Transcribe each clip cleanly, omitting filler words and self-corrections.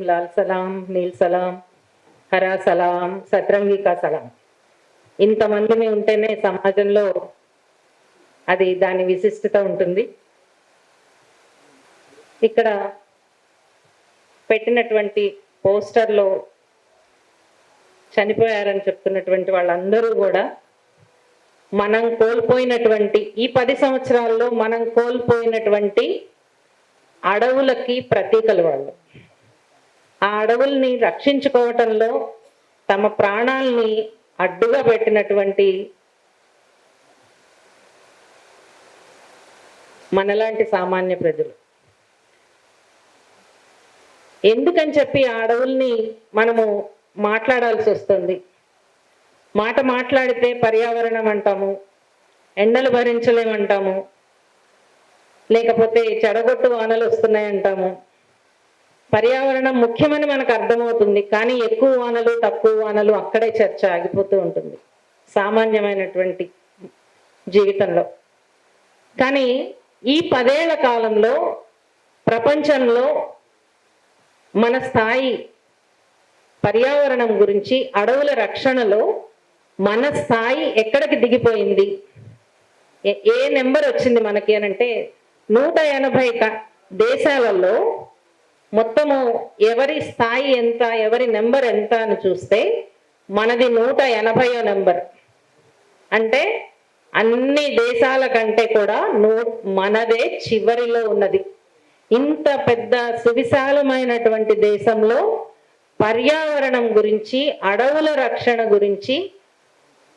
లాల్ సలాం, నీల్ సలాం, హరా సలాం, సత్రంగికా సలాం. ఇంతమందిని ఉంటేనే సమాజంలో అది దాని విశిష్టత ఉంటుంది. ఇక్కడ పెట్టినటువంటి పోస్టర్లో చనిపోయారని చెప్తున్నటువంటి వాళ్ళందరూ కూడా మనం కోల్పోయినటువంటి ఈ 10 సంవత్సరాల్లో మనం కోల్పోయినటువంటి అడవులకి ప్రతీకలు వాళ్ళు. ఆ అడవుల్ని రక్షించుకోవటంలో తమ ప్రాణాలని అడ్డుగా పెట్టినటువంటి మనలాంటి సామాన్య ప్రజలు. ఎందుకని చెప్పి ఆ అడవుల్ని మనము మాట్లాడాల్సి వస్తుంది. మాట్లాడితే పర్యావరణం అంటాము, ఎండలు భరించలేమంటాము, లేకపోతే చెడగొట్టు వానలు వస్తున్నాయంటాము. పర్యావరణం ముఖ్యమని మనకు అర్థమవుతుంది, కానీ ఎక్కువ వానలు తక్కువ వానలు అక్కడే చర్చ ఆగిపోతూ ఉంటుంది సామాన్యమైనటువంటి జీవితంలో. కానీ ఈ 10 ఏళ్ల కాలంలో ప్రపంచంలో మన స్థాయి పర్యావరణం గురించి, అడవుల రక్షణలో మన స్థాయి ఎక్కడికి దిగిపోయింది, ఏ నెంబర్ వచ్చింది మనకి అని అంటే 180 దేశాలలో మొత్తము ఎవరి స్థాయి ఎంత, ఎవరి నెంబర్ ఎంత అని చూస్తే మనది 180వ నెంబర్. అంటే అన్ని దేశాల కంటే కూడా మనదే చివరిలో ఉన్నది. ఇంత పెద్ద సువిశాలమైనటువంటి దేశంలో పర్యావరణం గురించి, అడవుల రక్షణ గురించి,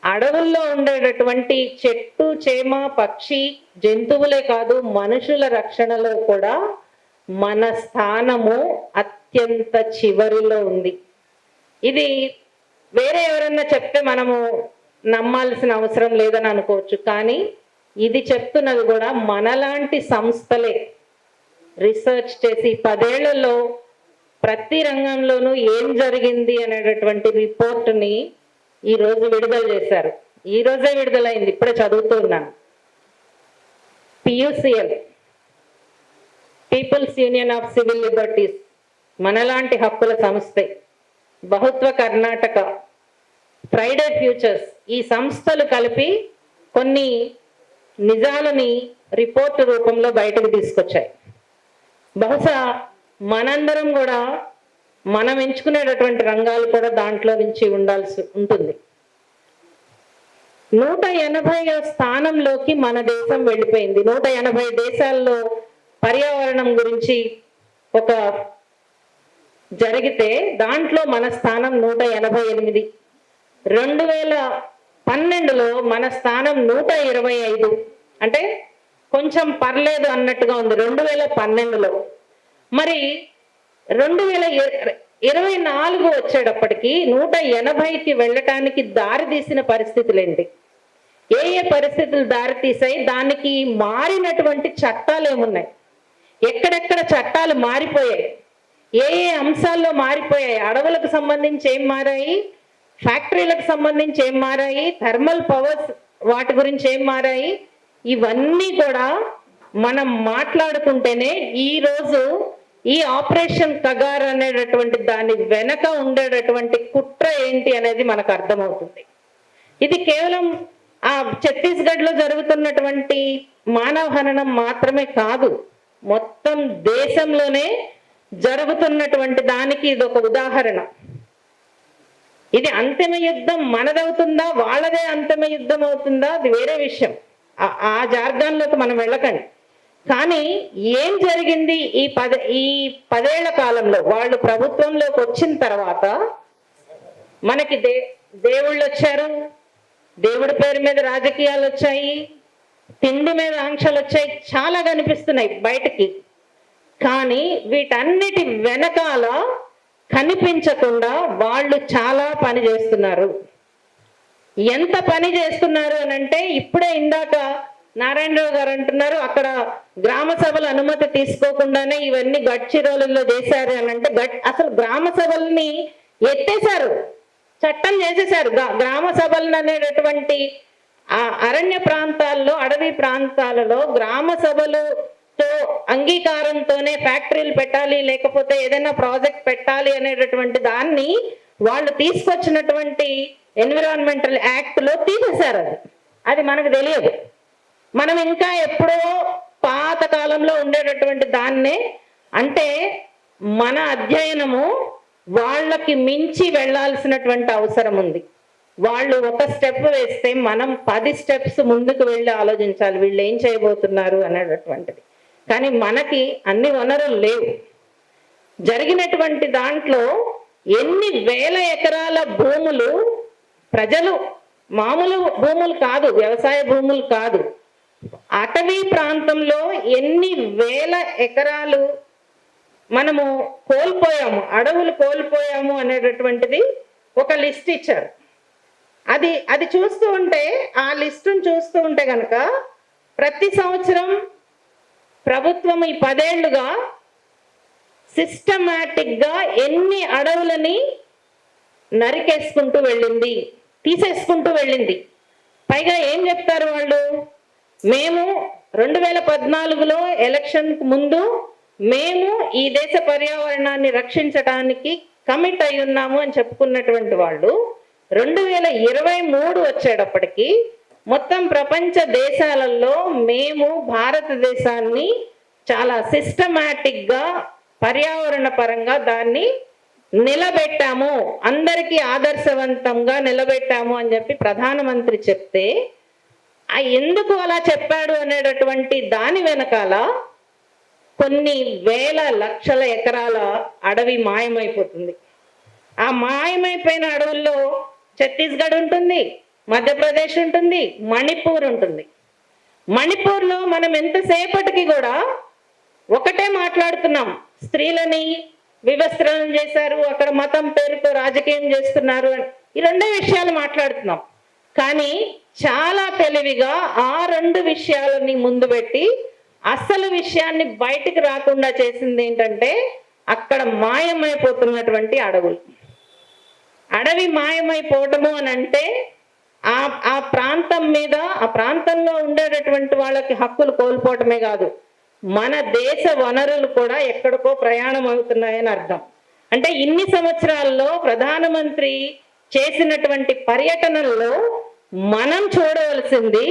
అడవుల్లో ఉండేటటువంటి చెట్టు చేమ పక్షి జంతువులే కాదు మనుషుల రక్షణలో కూడా మన స్థానము అత్యంత చివరిలో ఉంది. ఇది వేరే ఎవరన్నా చెప్తే మనము నమ్మాల్సిన అవసరం లేదని అనుకోవచ్చు, కానీ ఇది చెప్తున్నది కూడా మనలాంటి సంస్థలే రీసెర్చ్ చేసి 10 ఏళ్లలో ప్రతి రంగంలోనూ ఏం జరిగింది అనేటటువంటి రిపోర్ట్ని ఈరోజు విడుదల చేశారు. ఈ రోజే విడుదలైంది, ఇప్పుడే చదువుతున్నాను. PUCL, people's union of civil liberties, మనలాంటి హక్కుల సంస్థే, బహుత్వ కర్ణాటక, ఫ్రైడే ఫ్యూచర్స్, ఈ సంస్థలు కలిపి కొన్ని నిజాలని రిపోర్ట్ రూపంలో బయటకు తీసుకొచ్చాయి. బహుశా మనందరం కూడా మనం ఎంచుకునేటటువంటి రంగాలు కూడా దాంట్లో నుంచి ఉండాల్సి ఉంటుంది. 180వ స్థానంలోకి మన దేశం వెళ్ళిపోయింది. 180 దేశాల్లో పర్యావరణం గురించి ఒక జరిగితే దాంట్లో మన స్థానం 188. 2012లో మన స్థానం 125. అంటే కొంచెం పర్లేదు అన్నట్టుగా ఉంది 2012లో. మరి 2024 వచ్చేటప్పటికి 180కి వెళ్ళటానికి దారి తీసిన పరిస్థితులు ఏంటి, ఏ పరిస్థితులు దారి తీసాయి, దానికి మారినటువంటి చట్టాలు ఏమున్నాయి, ఎక్కడెక్కడ చట్టాలు మారిపోయాయి, ఏ అంశాల్లో మారిపోయాయి, అడవులకు సంబంధించి ఏం మారాయి, ఫ్యాక్టరీలకు సంబంధించి ఏం మారాయి, థర్మల్ పవర్స్ వాటి గురించి ఏం మారాయి, ఇవన్నీ కూడా మనం మాట్లాడుకుంటేనే ఈరోజు ఈ ఆపరేషన్ కగార్ అనేటటువంటి దాని వెనక ఉండేటటువంటి కుట్ర ఏంటి అనేది మనకు అర్థమవుతుంది. ఇది కేవలం ఆ ఛత్తీస్గఢ్లో జరుగుతున్నటువంటి మానవ హననం మాత్రమే కాదు, మొత్తం దేశంలోనే జరుగుతున్నటువంటి దానికి ఇది ఒక ఉదాహరణ. ఇది అంతిమ యుద్ధం మనదవుతుందా, వాళ్ళదే అంతిమ యుద్ధం అవుతుందా, అది వేరే విషయం. ఆ జార్గాన్లోకి మనం వెళ్ళకండి. కానీ ఏం జరిగింది ఈ 10 ఏళ్ల కాలంలో, వాళ్ళు ప్రభుత్వంలోకి వచ్చిన తర్వాత మనకి దేవుళ్ళు వచ్చారు, దేవుడి పేరు మీద రాజకీయాలు వచ్చాయి, తిండి మీద ఆంక్షలు వచ్చాయి, చాలా కనిపిస్తున్నాయి బయటికి. కానీ వీటన్నిటి వెనకాల కనిపించకుండా వాళ్ళు చాలా పని చేస్తున్నారు. ఎంత పని చేస్తున్నారు అని అంటే, ఇప్పుడే ఇందాక నారాయణరావు గారు అంటున్నారు అక్కడ గ్రామ సభల అనుమతి తీసుకోకుండానే ఇవన్నీ గడ్చిరోలులో చేశారు అని అంటే, అసలు గ్రామ సభల్ని ఎత్తేశారు, చట్టం చేసేశారు. గ్రామ సభలు అనేటటువంటి ఆ అరణ్య ప్రాంతాల్లో, అడవి ప్రాంతాలలో గ్రామ సభలు తో అంగీకారంతోనే ఫ్యాక్టరీలు పెట్టాలి, లేకపోతే ఏదైనా ప్రాజెక్ట్ పెట్టాలి అనేటటువంటి దాన్ని వాళ్ళు తీసుకొచ్చినటువంటి ఎన్విరాన్మెంటల్ యాక్ట్ లో తీసేశారు. అది మనకు తెలియదు. మనం ఇంకా ఎప్పుడో పాత కాలంలో ఉండేటటువంటి దాన్నే, అంటే మన అధ్యయనము వాళ్ళకి మించి వెళ్ళాల్సినటువంటి అవసరం ఉంది. వాళ్ళు ఒక స్టెప్ వేస్తే మనం 10 స్టెప్స్ ముందుకు వెళ్ళి ఆలోచించాలి వీళ్ళు ఏం చేయబోతున్నారు అనేటటువంటిది. కానీ మనకి అన్ని వనరులు లేవు. జరిగినటువంటి దాంట్లో ఎన్ని వేల ఎకరాల భూములు ప్రజలు, మామూలు భూములు కాదు, వ్యవసాయ భూములు కాదు, అటవీ ప్రాంతంలో ఎన్ని వేల ఎకరాలు మనము కోల్పోయాము, అడవులు కోల్పోయాము అనేటటువంటిది ఒక లిస్ట్ ఇచ్చారు. అది చూస్తూ ఉంటే, ఆ లిస్టును చూస్తూ ఉంటే కనుక ప్రతి సంవత్సరం ప్రభుత్వం ఈ 10 ఏళ్లుగా సిస్టమాటిక్గా ఎన్ని అడవులని నరికేసుకుంటూ వెళ్ళింది, తీసేసుకుంటూ వెళ్ళింది. పైగా ఏం చెప్తారు వాళ్ళు, మేము 2014లో ఎలక్షన్కు ముందు మేము ఈ దేశ పర్యావరణాన్ని రక్షించడానికి కమిట్ అయి ఉన్నాము అని చెప్పుకున్నటువంటి వాళ్ళు 2023 వచ్చేటప్పటికి మొత్తం ప్రపంచ దేశాలలో మేము భారతదేశాన్ని చాలా సిస్టమాటిక్గా పర్యావరణ పరంగా దాన్ని నిలబెట్టాము, అందరికీ ఆదర్శవంతంగా నిలబెట్టాము అని చెప్పి ప్రధానమంత్రి చెప్తే, ఎందుకు అలా చెప్పాడు అనేటటువంటి దాని వెనకాల కొన్ని వేల లక్షల ఎకరాల అడవి మాయమైపోతుంది. ఆ మాయమైపోయిన అడవుల్లో ఛత్తీస్గఢ్ ఉంటుంది, మధ్యప్రదేశ్ ఉంటుంది, మణిపూర్ ఉంటుంది. మణిపూర్లో మనం ఎంతసేపటికి కూడా ఒకటే మాట్లాడుతున్నాం, స్త్రీలని వివస్త్రం చేశారు, అక్కడ మతం పేరుతో రాజకీయం చేస్తున్నారు అని, ఈ 2 విషయాలు మాట్లాడుతున్నాం. కానీ చాలా తెలివిగా ఆ 2 విషయాలని ముందు పెట్టి అసలు విషయాన్ని బయటికి రాకుండా చేసింది ఏంటంటే అక్కడ మాయమైపోతున్నటువంటి అడవులు. అడవి మాయమైపోవటము అని అంటే ఆ ప్రాంతం మీద, ఆ ప్రాంతంలో ఉండేటటువంటి వాళ్ళకి హక్కులు కోల్పోవటమే కాదు, మన దేశ వనరులు కూడా ఎక్కడికో ప్రయాణం అవుతున్నాయని అర్థం. అంటే ఇన్ని సంవత్సరాల్లో ప్రధానమంత్రి చేసినటువంటి పర్యటనల్లో మనం చూడవలసింది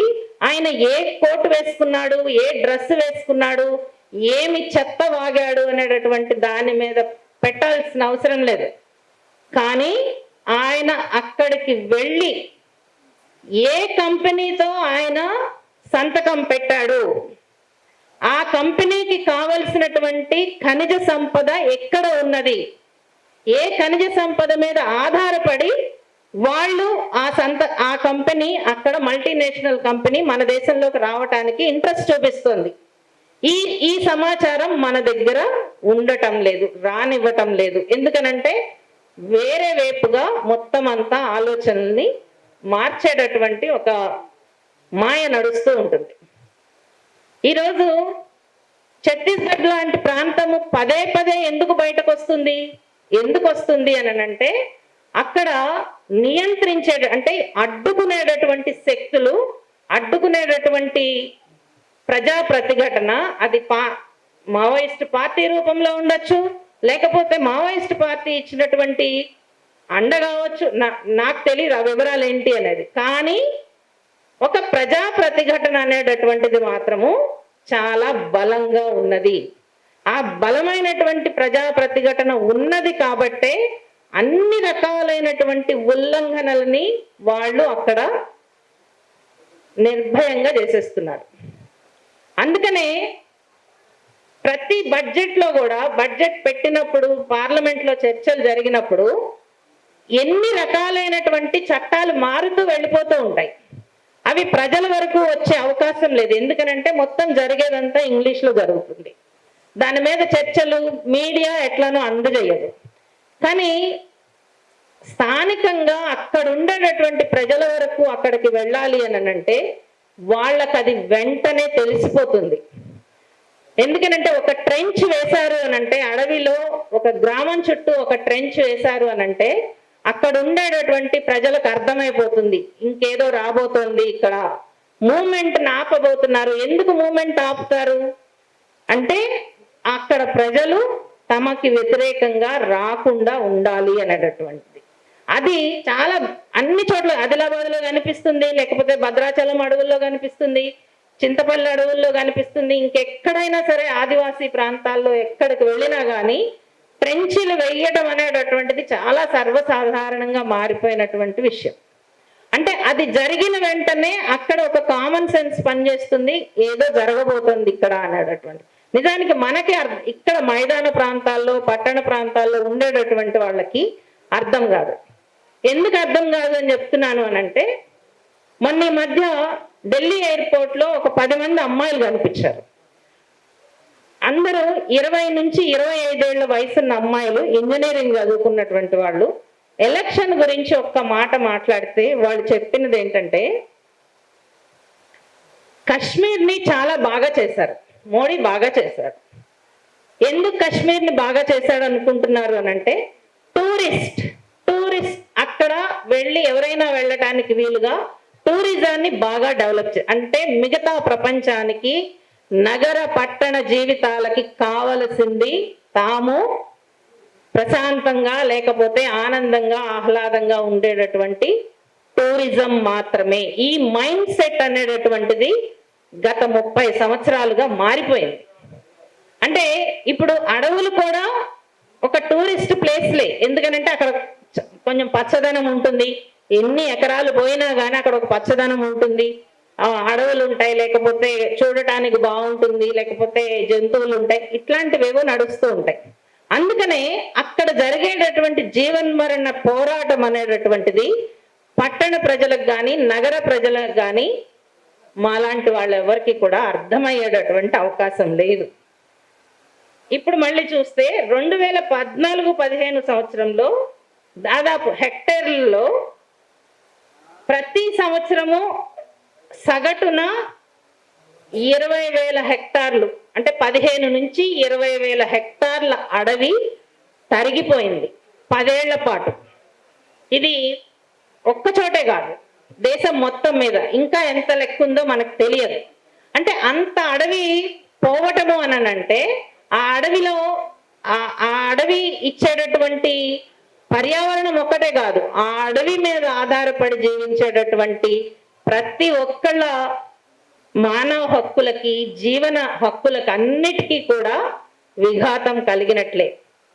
ఆయన ఏ కోటు వేసుకున్నాడు, ఏ డ్రెస్ వేసుకున్నాడు, ఏమి చెత్త వాగాడు అనేటటువంటి దాని మీద పెట్టాల్సిన అవసరం లేదు. కానీ ఆయన అక్కడికి వెళ్ళి ఏ కంపెనీతో ఆయన సంతకం పెట్టాడు, ఆ కంపెనీకి కావలసినటువంటి ఖనిజ సంపద ఎక్కడ ఉన్నది, ఏ ఖనిజ సంపద మీద ఆధారపడి వాళ్ళు ఆ కంపెనీ, అక్కడ మల్టీనేషనల్ కంపెనీ మన దేశంలోకి రావటానికి ఇంట్రెస్ట్ చూపిస్తుంది, ఈ సమాచారం మన దగ్గర ఉండటం లేదు, రానివ్వటం లేదు. ఎందుకనంటే వేరే వైపుగా మొత్తం అంతా ఆలోచనల్ని మార్చేటటువంటి ఒక మాయ నడుస్తూ ఉంటుంది. ఈరోజు ఛత్తీస్గఢ్ లాంటి ప్రాంతము పదే పదే ఎందుకు బయటకు వస్తుంది, ఎందుకు వస్తుంది అని అంటే అక్కడ నియంత్రించే, అంటే అడ్డుకునేటటువంటి శక్తులు, అడ్డుకునేటటువంటి ప్రజా ప్రతిఘటన, అది మావోయిస్ట్ పార్టీ రూపంలో ఉండొచ్చు, లేకపోతే మావోయిస్ట్ పార్టీ ఇచ్చినటువంటి అండ కావచ్చు, నాకు తెలియదు ఆ వివరాలు ఏంటి అనేది. కానీ ఒక ప్రజా ప్రతిఘటన అనేటటువంటిది మాత్రము చాలా బలంగా ఉన్నది. ఆ బలమైనటువంటి ప్రజా ప్రతిఘటన ఉన్నది కాబట్టే అన్ని రకాలైనటువంటి ఉల్లంఘనలని వాళ్ళు అక్కడ నిర్భయంగా చేసేస్తున్నారు. అందుకనే ప్రతి బడ్జెట్లో కూడా, బడ్జెట్ పెట్టినప్పుడు, పార్లమెంట్లో చర్చలు జరిగినప్పుడు ఎన్ని రకాలైనటువంటి చట్టాలు మారుతూ వెళ్ళిపోతూ ఉంటాయి. అవి ప్రజల వరకు వచ్చే అవకాశం లేదు. ఎందుకనంటే మొత్తం జరిగేదంతా ఇంగ్లీష్లో జరుగుతుంది. దాని మీద చర్చలు మీడియా ఎట్లానో అందజేయదు. కానీ స్థానికంగా అక్కడ ఉండేటటువంటి ప్రజల వరకు అక్కడికి వెళ్ళాలి అని అంటే వాళ్ళకి అది వెంటనే తెలిసిపోతుంది. ఎందుకనంటే ఒక ట్రెంచ్ వేశారు అని అంటే, అడవిలో ఒక గ్రామం చుట్టూ ఒక ట్రెంచ్ వేశారు అని అంటే అక్కడ ఉండేటటువంటి ప్రజలకు అర్థమైపోతుంది ఇంకేదో రాబోతోంది, ఇక్కడ మూమెంట్ ఆపబోతున్నారు. ఎందుకు మూమెంట్ ఆపుతారు? అంటే అక్కడ ప్రజలు తమకి వ్యతిరేకంగా రాకుండా ఉండాలి అనేటటువంటిది. అది చాలా అన్ని చోట్ల ఆదిలాబాద్లో కనిపిస్తుంది, లేకపోతే భద్రాచలం అడవుల్లో కనిపిస్తుంది, చింతపల్లి అడవుల్లో కనిపిస్తుంది, ఇంకెక్కడైనా సరే ఆదివాసీ ప్రాంతాల్లో ఎక్కడికి వెళ్ళినా కానీ ట్రెంచీలు వేయడం అనేటటువంటిది చాలా సర్వసాధారణంగా మారిపోయినటువంటి విషయం. అంటే అది జరిగిన వెంటనే అక్కడ ఒక కామన్ సెన్స్ పనిచేస్తుంది, ఏదో జరగబోతుంది ఇక్కడ అనేటటువంటి. నిజానికి మనకి ఇక్కడ మైదాన ప్రాంతాల్లో పట్టణ ప్రాంతాల్లో ఉండేటటువంటి వాళ్ళకి అర్థం కాదు. ఎందుకు అర్థం కాదు అని చెప్తున్నాను అనంటే, మొన్న ఈ మధ్య ఢిల్లీ ఎయిర్పోర్ట్లో ఒక 10 మంది అమ్మాయిలు కనిపించారు. అందరూ 20 నుంచి 25 ఏళ్ల వయసున్న అమ్మాయిలు, ఇంజనీరింగ్ చదువుకున్నటువంటి వాళ్ళు. ఎలక్షన్ గురించి ఒక్క మాట మాట్లాడితే వాళ్ళు చెప్పినది ఏంటంటే, కశ్మీర్ని చాలా బాగా చేశారు, మోడీ బాగా చేశారు. ఎందుకు కశ్మీర్ని బాగా చేశాడు అనుకుంటున్నారు అనంటే, టూరిస్ట్ అక్కడ వెళ్ళి ఎవరైనా వెళ్ళటానికి వీలుగా టూరిజాన్ని బాగా డెవలప్ అంటే మిగతా ప్రపంచానికి నగర పట్టణ జీవితాలకి కావలసింది తాము ప్రశాంతంగా లేకపోతే ఆనందంగా ఆహ్లాదంగా ఉండేటటువంటి టూరిజం మాత్రమే. ఈ మైండ్ సెట్ అనేటటువంటిది గత 30 సంవత్సరాలుగా మారిపోయింది. అంటే ఇప్పుడు అడవులు కూడా ఒక టూరిస్ట్ ప్లేస్లే, ఎందుకనంటే అక్కడ కొంచెం పచ్చదనం ఉంటుంది, ఎన్ని ఎకరాలు పోయినా కానీ అక్కడ ఒక పచ్చదనం ఉంటుంది, అడవులు ఉంటాయి, లేకపోతే చూడటానికి బాగుంటుంది, లేకపోతే జంతువులు ఉంటాయి, ఇట్లాంటివేవో నడుస్తూ ఉంటాయి. అందుకనే అక్కడ జరిగేటటువంటి జీవన్మరణ పోరాటం అనేటటువంటిది పట్టణ ప్రజలకు కానీ నగర ప్రజలకు కానీ మాలాంటి వాళ్ళు ఎవరికి కూడా అర్థమయ్యేటటువంటి అవకాశం లేదు. ఇప్పుడు మళ్ళీ చూస్తే 2014-15 సంవత్సరంలో దాదాపు హెక్టేర్లలో ప్రతి సంవత్సరము సగటున 20,000 హెక్టార్లు, అంటే 15 నుంచి 20,000 హెక్టార్ల అడవి తరిగిపోయింది 10 ఏళ్ల పాటు. ఇది ఒక్కచోటే కాదు, దేశం మొత్తం మీద ఇంకా ఎంత లెక్క ఉందో మనకు తెలియదు. అంటే అంత అడవి పోవటము అనంటే ఆ అడవిలో ఆ అడవి ఇచ్చేటటువంటి పర్యావరణం ఒక్కటే కాదు, ఆ అడవి మీద ఆధారపడి జీవించేటటువంటి ప్రతి ఒక్కళ్ళ మానవ హక్కులకి జీవన హక్కులకి అన్నిటికీ కూడా విఘాతం కలిగినట్లే,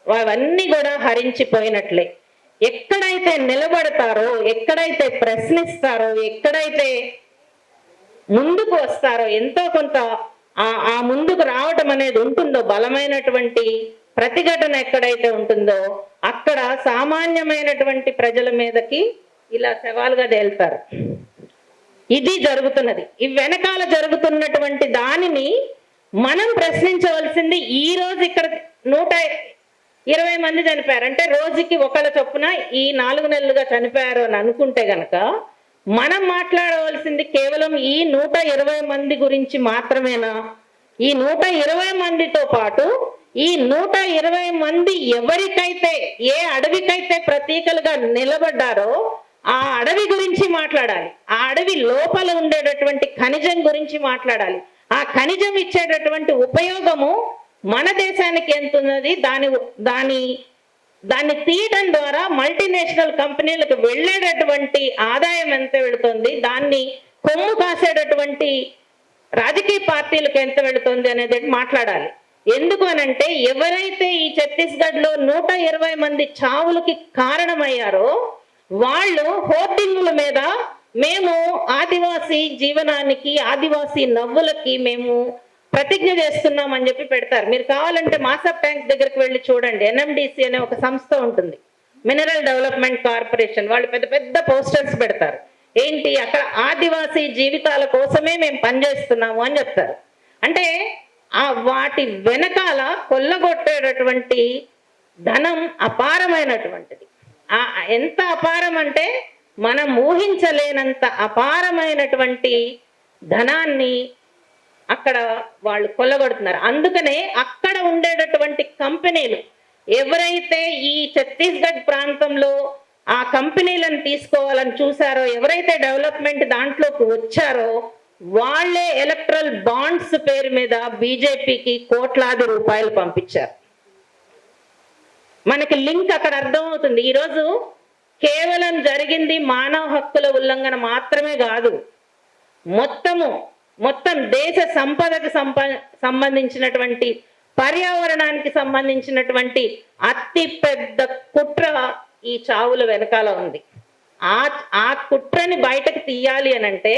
అవన్నీ కూడా హరించిపోయినట్లే. ఎక్కడైతే నిలబడతారో, ఎక్కడైతే ప్రశ్నిస్తారో, ఎక్కడైతే ముందుకు వస్తారో, ఎంతో కొంత ఆ ముందుకు రావటం అనేది ఉంటుందో, బలమైనటువంటి ప్రతిఘటన ఎక్కడైతే ఉంటుందో అక్కడ సామాన్యమైనటువంటి ప్రజల మీదకి ఇలా సవాలుగా తేలుతారు. ఇది జరుగుతున్నది. ఈ వెనకాల జరుగుతున్నటువంటి దానిని మనం ప్రశ్నించవలసింది. ఈ రోజు ఇక్కడ 120 మంది చనిపోయారు అంటే రోజుకి ఒకళ్ళ చొప్పున ఈ 4 నెలలుగా చనిపోయారు అని అనుకుంటే గనక మనం మాట్లాడవలసింది కేవలం ఈ 120 మంది గురించి మాత్రమేనా? ఈ 120 మందితో పాటు ఈ 120 మంది ఎవరికైతే ఏ అడవికైతే ప్రతీకలుగా నిలబడ్డారో ఆ అడవి గురించి మాట్లాడాలి, ఆ అడవి లోపల ఉండేటటువంటి ఖనిజం గురించి మాట్లాడాలి. ఆ ఖనిజం ఇచ్చేటటువంటి ఉపయోగము మన దేశానికి ఎంత ఉన్నది, దాన్ని తీయటం ద్వారా మల్టీనేషనల్ కంపెనీలకు వెళ్ళేటటువంటి ఆదాయం ఎంత వెళుతుంది, దాన్ని కొమ్ము కాసేటటువంటి రాజకీయ పార్టీలకు ఎంత వెళుతుంది అనేది మాట్లాడాలి. ఎందుకు అనంటే ఎవరైతే ఈ ఛత్తీస్గఢ్లో 120 మంది చావులకి కారణమయ్యారో వాళ్ళు హోర్డింగుల మీద మేము ఆదివాసీ జీవనానికి ఆదివాసీ నవ్వులకి మేము ప్రతిజ్ఞ చేస్తున్నాం అని చెప్పి పెడతారు. మీరు కావాలంటే మాసప్ ట్యాంక్ దగ్గరికి వెళ్ళి చూడండి. NMDC అనే ఒక సంస్థ ఉంటుంది, మినరల్ డెవలప్మెంట్ కార్పొరేషన్, వాళ్ళు పెద్ద పెద్ద పోస్టర్స్ పెడతారు. ఏంటి అక్కడ ఆదివాసీ జీవితాల కోసమే మేము పనిచేస్తున్నాము అని చెప్తారు. అంటే వాటి వెనకాల కొల్లగొట్టేటటువంటి ధనం అపారమైనటువంటిది. ఎంత అపారం అంటే మనం ఊహించలేనంత అపారమైనటువంటి ధనాన్ని అక్కడ వాళ్ళు కొల్లగొడుతున్నారు. అందుకనే అక్కడ ఉండేటటువంటి కంపెనీలు ఎవరైతే ఈ ఛత్తీస్గఢ్ ప్రాంతంలో ఆ కంపెనీలను తీసుకోవాలని చూసారో, ఎవరైతే డెవలప్మెంట్ దాంట్లోకి వచ్చారో వాళ్ళే ఎలక్ట్రల్ బాండ్స్ పేరు మీద బీజేపీకి కోట్లాది రూపాయలు పంపించారు. మనకి లింక్ అక్కడ అర్థమవుతుంది. ఈరోజు కేవలం జరిగింది మానవ హక్కుల ఉల్లంఘన మాత్రమే కాదు, మొత్తం దేశ సంపదకు సంబంధించినటువంటి, పర్యావరణానికి సంబంధించినటువంటి అతి పెద్ద కుట్ర ఈ చావుల వెనకాల ఉంది. ఆ కుట్రని బయటకు తీయాలి అని అంటే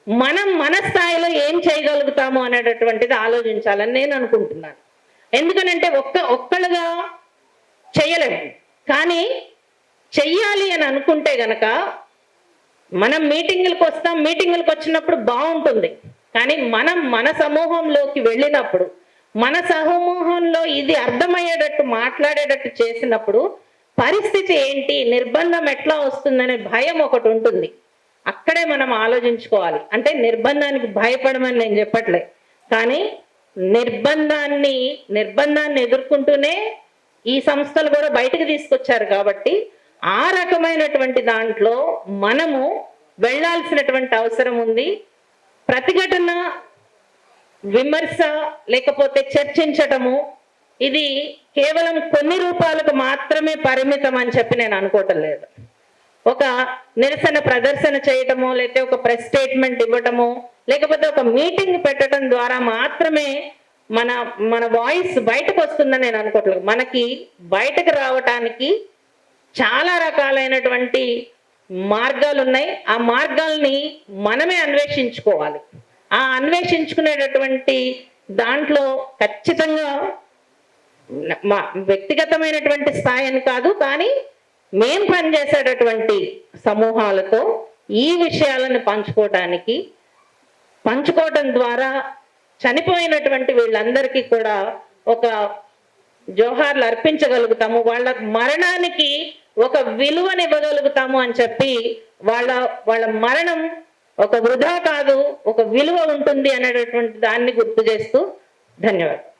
మనం మన స్థాయిలో ఏం చేయగలుగుతాము అనేటటువంటిది ఆలోచించాలని నేను అనుకుంటున్నాను. ఎందుకనంటే ఒక్కళ్ళుగా చెయ్యలేము, కానీ చెయ్యాలి అని అనుకుంటే గనక మనం మీటింగులకు వస్తాం, మీటింగులకు వచ్చినప్పుడు బాగుంటుంది, కానీ మనం మన సమూహంలోకి వెళ్ళినప్పుడు, మన సమూహంలో ఇది అర్థమయ్యేటట్టు మాట్లాడేటట్టు చేసినప్పుడు పరిస్థితి ఏంటి, నిర్బంధం ఎట్లా వస్తుందనే భయం ఒకటి ఉంటుంది. అక్కడే మనం ఆలోచించుకోవాలి. అంటే నిర్బంధానికి భయపడమని నేను చెప్పట్లే, కానీ నిర్బంధాన్ని ఎదుర్కొంటూనే ఈ సంస్థలు కూడా బయటకు తీసుకొచ్చారు. కాబట్టి ఆ రకమైనటువంటి దాంట్లో మనము వెళ్ళాల్సినటువంటి అవసరం ఉంది. ప్రతిఘటన, విమర్శ లేకపోతే చర్చించటము ఇది కేవలం కొన్ని రూపాలకు మాత్రమే పరిమితం అని చెప్పి నేను అనుకోవటం లేదు. ఒక నిరసన ప్రదర్శన చేయటము, లేకపోతే ఒక ప్రెస్ స్టేట్మెంట్ ఇవ్వటము, లేకపోతే ఒక మీటింగ్ పెట్టడం ద్వారా మాత్రమే మన వాయిస్ బయటకు వస్తుందని నేను అనుకోవట్లేదు. మనకి బయటకు రావటానికి చాలా రకాలైనటువంటి మార్గాలు ఉన్నాయి. ఆ మార్గాల్ని మనమే అన్వేషించుకోవాలి. ఆ అన్వేషించుకునేటటువంటి దాంట్లో ఖచ్చితంగా మా వ్యక్తిగతమైనటువంటి స్థాయి అని కాదు, కానీ మేం పనిచేసేటటువంటి సమూహాలతో ఈ విషయాలను పంచుకోవటం ద్వారా చనిపోయినటువంటి వీళ్ళందరికీ కూడా ఒక జోహార్లు అర్పించగలుగుతాము, వాళ్ళ మరణానికి ఒక విలువనివ్వగలుగుతాము అని చెప్పి వాళ్ళ మరణం ఒక వృధా కాదు, ఒక విలువ ఉంటుంది అనేటటువంటి దాన్ని గుర్తు చేస్తూ ధన్యవాదాలు.